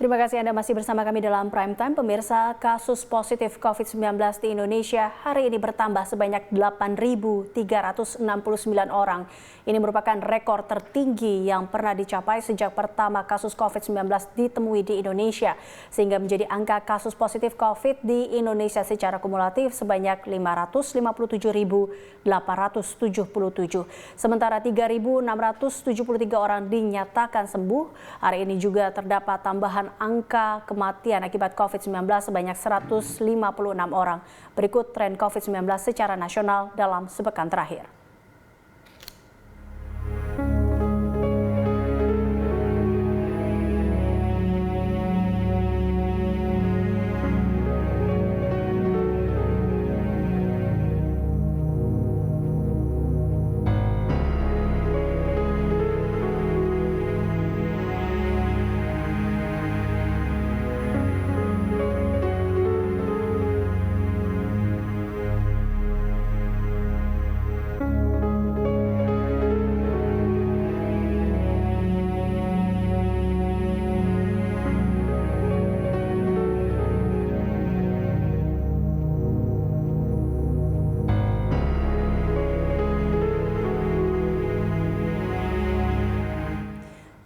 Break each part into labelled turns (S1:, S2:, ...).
S1: Terima kasih Anda masih bersama kami dalam Prime Time. Pemirsa, kasus positif COVID-19 di Indonesia hari ini bertambah sebanyak 8.369 orang. Ini merupakan rekor tertinggi yang pernah dicapai sejak pertama kasus COVID-19 ditemui di Indonesia, sehingga menjadi angka kasus positif COVID di Indonesia secara kumulatif sebanyak 557.877. Sementara 3.673 orang dinyatakan sembuh. Hari ini juga terdapat tambahan angka kematian akibat COVID-19 sebanyak 156 orang. Berikut tren COVID-19 secara nasional dalam sepekan terakhir.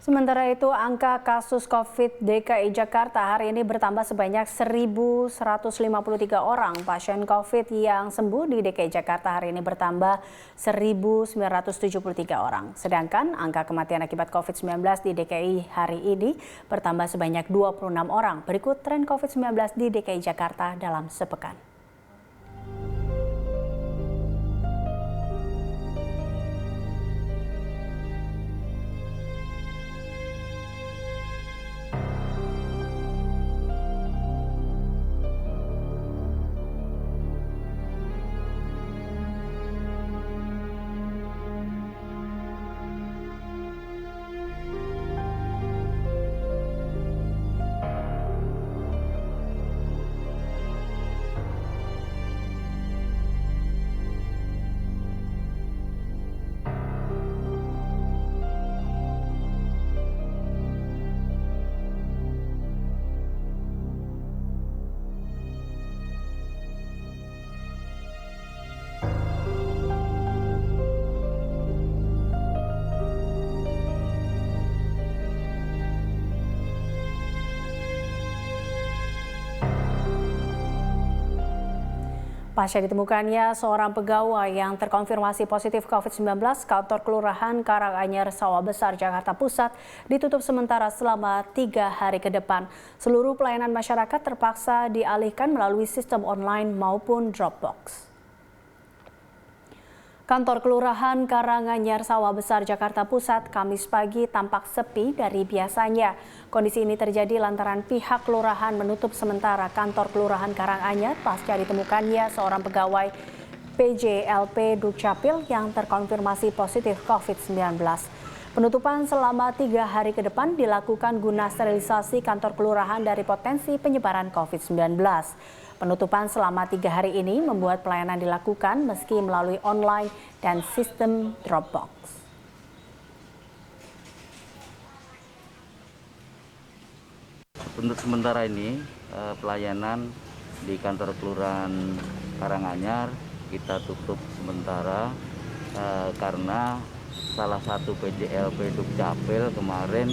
S1: Sementara itu, angka kasus COVID DKI Jakarta hari ini bertambah sebanyak 1.153 orang. Pasien COVID yang sembuh di DKI Jakarta hari ini bertambah 1.973 orang. Sedangkan angka kematian akibat COVID-19 di DKI hari ini bertambah sebanyak 26 orang. Berikut tren COVID-19 di DKI Jakarta dalam sepekan. Pasca ditemukannya seorang pegawai yang terkonfirmasi positif COVID-19, kantor Kelurahan Karanganyar Sawah Besar, Jakarta Pusat ditutup sementara selama 3 hari ke depan. Seluruh pelayanan masyarakat terpaksa dialihkan melalui sistem online maupun Dropbox. Kantor Kelurahan Karanganyar Sawah Besar, Jakarta Pusat, Kamis pagi tampak sepi dari biasanya. Kondisi ini terjadi lantaran pihak kelurahan menutup sementara kantor Kelurahan Karanganyar pasca ditemukannya seorang pegawai PJLP Dukcapil yang terkonfirmasi positif COVID-19. Penutupan selama 3 hari ke depan dilakukan guna sterilisasi kantor kelurahan dari potensi penyebaran COVID-19. Penutupan selama 3 hari ini membuat pelayanan dilakukan meski melalui online dan sistem Dropbox.
S2: Untuk sementara ini pelayanan di kantor Kelurahan Karanganyar kita tutup sementara karena salah satu PJLP Dukcapil kemarin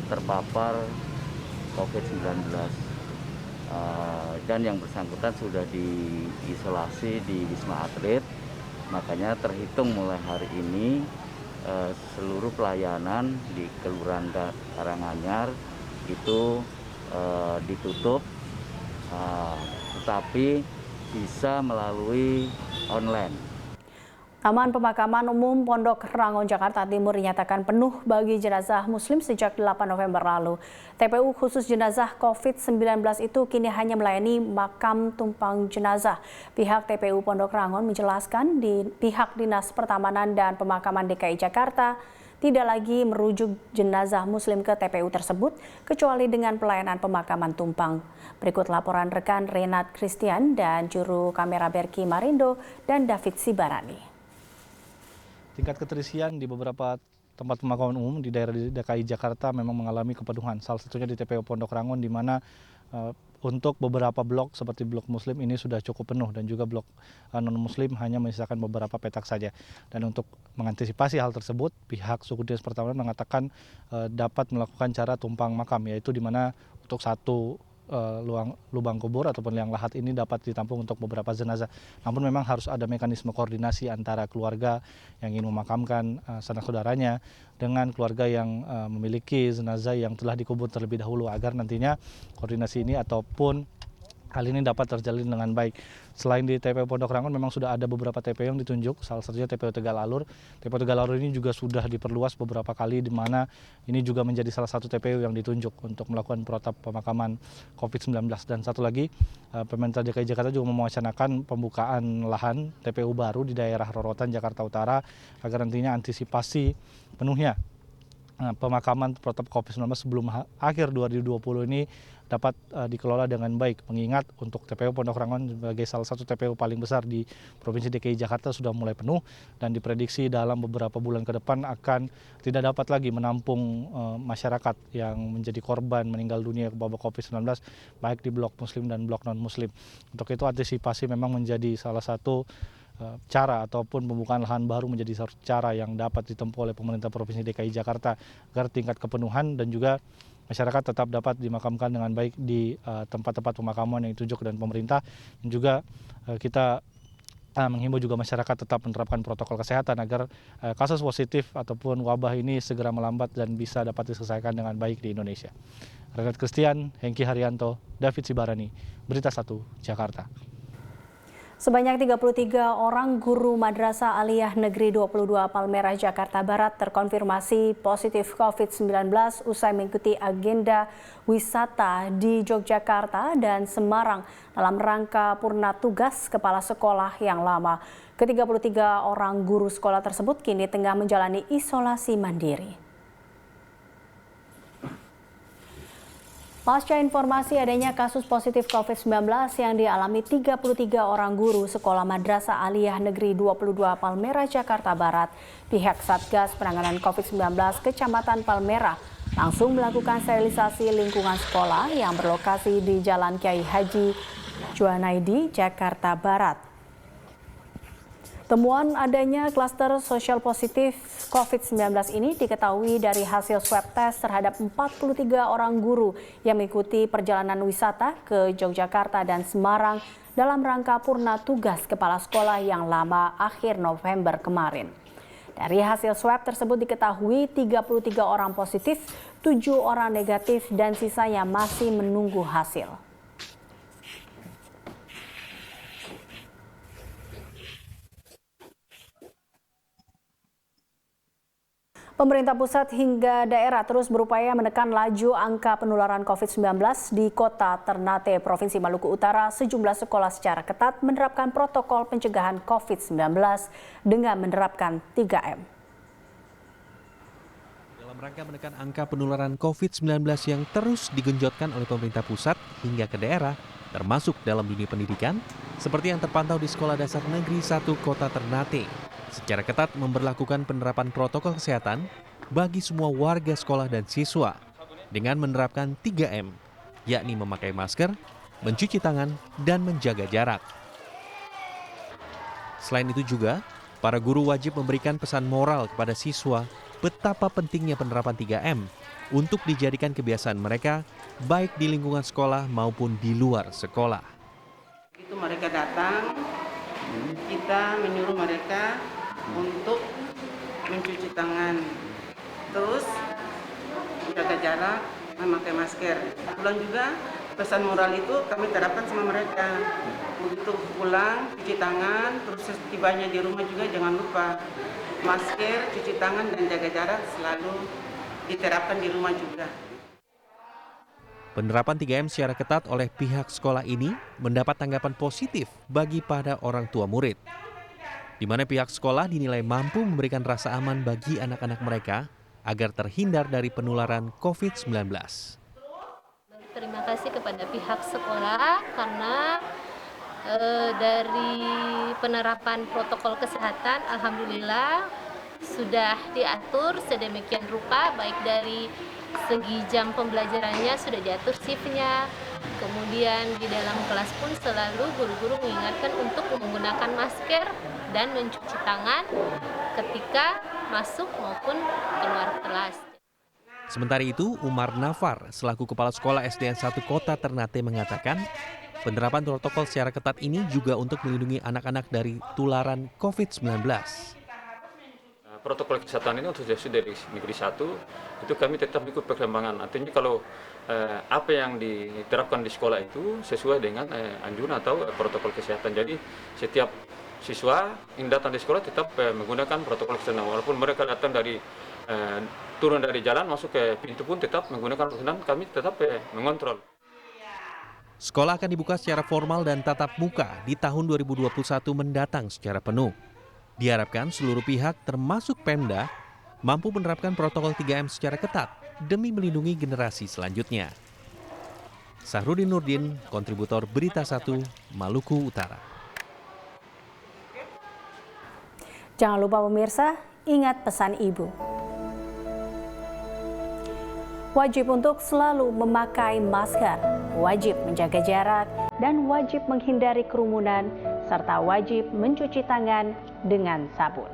S2: terpapar COVID-19. Dan yang bersangkutan sudah diisolasi di Wisma Atlet, makanya terhitung mulai hari ini seluruh pelayanan di Kelurahan Karanganyar itu ditutup, tetapi bisa melalui online.
S1: Taman Pemakaman Umum Pondok Rangon, Jakarta Timur dinyatakan penuh bagi jenazah muslim sejak 8 November lalu. TPU khusus jenazah COVID-19 itu kini hanya melayani makam tumpang jenazah. Pihak TPU Pondok Rangon menjelaskan di pihak Dinas Pertamanan dan Pemakaman DKI Jakarta tidak lagi merujuk jenazah muslim ke TPU tersebut kecuali dengan pelayanan pemakaman tumpang. Berikut laporan rekan Renat Christian dan juru kamera Berki Marindo dan David Sibarani.
S3: Tingkat keterisian di beberapa tempat pemakaman umum di daerah di DKI Jakarta memang mengalami kepenuhan. Salah satunya di TPU Pondok Rangon, di mana untuk beberapa blok seperti blok Muslim ini sudah cukup penuh, dan juga blok non-Muslim hanya menyisakan beberapa petak saja. Dan untuk mengantisipasi hal tersebut, pihak suku dinas pertamanan mengatakan dapat melakukan cara tumpang makam, yaitu di mana untuk satu lubang kubur ataupun liang lahat ini dapat ditampung untuk beberapa jenazah. Namun memang harus ada mekanisme koordinasi antara keluarga yang ingin memakamkan sanak saudaranya dengan keluarga yang memiliki jenazah yang telah dikubur terlebih dahulu, agar nantinya koordinasi ini ataupun hal ini dapat terjalin dengan baik. Selain di TPU Pondok Rangon, memang sudah ada beberapa TPU yang ditunjuk, salah satunya TPU Tegal Alur. TPU Tegal Alur ini juga sudah diperluas beberapa kali, di mana ini juga menjadi salah satu TPU yang ditunjuk untuk melakukan protap pemakaman COVID-19. Dan satu lagi, pemerintah DKI Jakarta juga mewacanakan pembukaan lahan TPU baru di daerah Rorotan, Jakarta Utara, agar nantinya antisipasi penuhnya pemakaman protap COVID-19 sebelum akhir 2020 ini dapat dikelola dengan baik, mengingat untuk TPU Pondok Rangon sebagai salah satu TPU paling besar di Provinsi DKI Jakarta sudah mulai penuh, dan diprediksi dalam beberapa bulan ke depan akan tidak dapat lagi menampung masyarakat yang menjadi korban meninggal dunia akibat COVID-19, baik di blok Muslim dan blok non-Muslim. Untuk itu antisipasi memang menjadi salah satu cara ataupun pembukaan lahan baru menjadi satu cara yang dapat ditempuh oleh pemerintah Provinsi DKI Jakarta agar tingkat kepenuhan dan juga masyarakat tetap dapat dimakamkan dengan baik di tempat-tempat pemakaman yang ditunjuk dan pemerintah. Dan juga kita menghimbau juga masyarakat tetap menerapkan protokol kesehatan agar kasus positif ataupun wabah ini segera melambat dan bisa dapat diselesaikan dengan baik di Indonesia. Renat Christian, Hengki Haryanto, David Sibarani, Berita 1, Jakarta.
S1: Sebanyak 33 orang guru Madrasah Aliyah Negeri 22 Palmerah, Jakarta Barat terkonfirmasi positif COVID-19 usai mengikuti agenda wisata di Yogyakarta dan Semarang dalam rangka purna tugas kepala sekolah yang lama. Ke-33 orang guru sekolah tersebut kini tengah menjalani isolasi mandiri. Pasca informasi adanya kasus positif COVID-19 yang dialami 33 orang guru sekolah Madrasah Aliyah Negeri 22 Palmerah, Jakarta Barat, pihak Satgas Penanganan COVID-19 Kecamatan Palmerah langsung melakukan sterilisasi lingkungan sekolah yang berlokasi di Jalan Kiai Haji Juanaidi, Jakarta Barat. Temuan adanya klaster sosial positif COVID-19 ini diketahui dari hasil swab test terhadap 43 orang guru yang mengikuti perjalanan wisata ke Yogyakarta dan Semarang dalam rangka purna tugas kepala sekolah yang lama akhir November kemarin. Dari hasil swab tersebut diketahui 33 orang positif, 7 orang negatif dan sisanya masih menunggu hasil. Pemerintah pusat hingga daerah terus berupaya menekan laju angka penularan COVID-19 di kota Ternate, Provinsi Maluku Utara. Sejumlah sekolah secara ketat menerapkan protokol pencegahan COVID-19 dengan menerapkan 3M.
S4: Dalam rangka menekan angka penularan COVID-19 yang terus digenjotkan oleh pemerintah pusat hingga ke daerah, termasuk dalam dunia pendidikan, seperti yang terpantau di Sekolah Dasar Negeri 1 Kota Ternate. Secara ketat memberlakukan penerapan protokol kesehatan bagi semua warga sekolah dan siswa dengan menerapkan 3M, yakni memakai masker, mencuci tangan, dan menjaga jarak. Selain itu juga, para guru wajib memberikan pesan moral kepada siswa betapa pentingnya penerapan 3M untuk dijadikan kebiasaan mereka baik di lingkungan sekolah maupun di luar sekolah.
S5: Itu mereka datang, kita menyuruh mereka untuk mencuci tangan, terus menjaga jarak, memakai masker. Pulang juga pesan moral itu kami terapkan sama mereka. Begitu pulang, cuci tangan, terus setibanya di rumah juga jangan lupa masker, cuci tangan dan jaga jarak selalu diterapkan di rumah juga.
S4: Penerapan 3M secara ketat oleh pihak sekolah ini mendapat tanggapan positif bagi para orang tua murid, di mana pihak sekolah dinilai mampu memberikan rasa aman bagi anak-anak mereka agar terhindar dari penularan COVID-19.
S6: Terima kasih kepada pihak sekolah karena dari penerapan protokol kesehatan, alhamdulillah sudah diatur sedemikian rupa, baik dari segi jam pembelajarannya sudah diatur shiftnya. Kemudian di dalam kelas pun selalu guru-guru mengingatkan untuk menggunakan masker dan mencuci tangan ketika masuk maupun keluar kelas.
S4: Sementara itu, Umar Nafar selaku Kepala Sekolah SDN 1 Kota Ternate mengatakan penerapan protokol secara ketat ini juga untuk melindungi anak-anak dari tularan COVID-19.
S7: Protokol kesehatan ini untuk siswa dari negeri 1 itu kami tetap ikut perkembangan. Artinya kalau apa yang diterapkan di sekolah itu sesuai dengan anjuran atau protokol kesehatan. Jadi setiap siswa yang datang di sekolah tetap menggunakan protokol kesehatan. Walaupun mereka datang dari turun dari jalan masuk ke pintu pun tetap menggunakan protokol kesehatan. Kami tetap mengontrol.
S4: Sekolah akan dibuka secara formal dan tatap muka di tahun 2021 mendatang secara penuh. Diharapkan seluruh pihak termasuk Pemda mampu menerapkan protokol 3M secara ketat demi melindungi generasi selanjutnya. Sahrudin Nurdin, kontributor Berita 1, Maluku Utara.
S1: Jangan lupa pemirsa, ingat pesan ibu. Wajib untuk selalu memakai masker, wajib menjaga jarak, dan wajib menghindari kerumunan, serta wajib mencuci tangan dengan sabun.